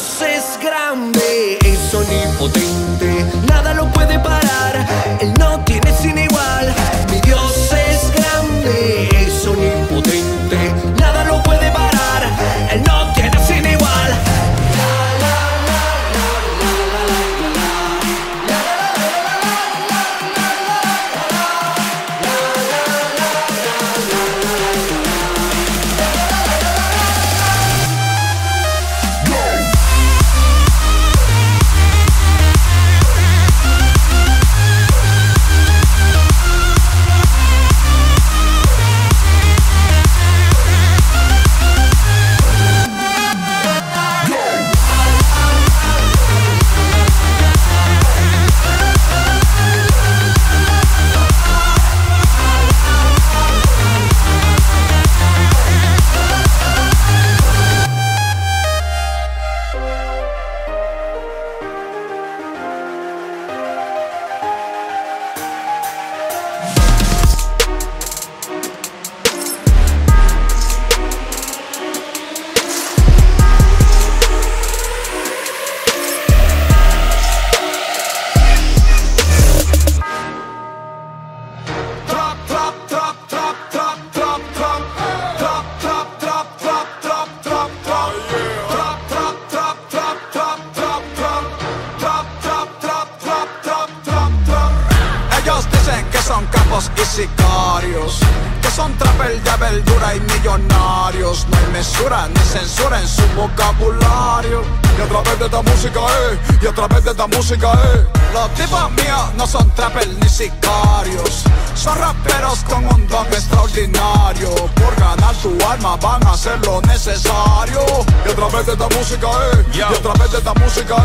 Dios es grande, es omnipotente, nada lo puede parar, Él no tiene sin igual. Mi Dios es grande, es omnipotente, nada lo puede parar, Él no tiene sin igual. Son capos y sicarios, que son trapper de verdura y millonarios. No hay mesura ni censura en su vocabulario. Y a través de esta música, y a través de esta música, los tipos míos no son trapper ni sicarios, son raperos con un don extraordinario. Por ganar tu alma van a hacer lo necesario. Y a través de esta música, y a través de esta música,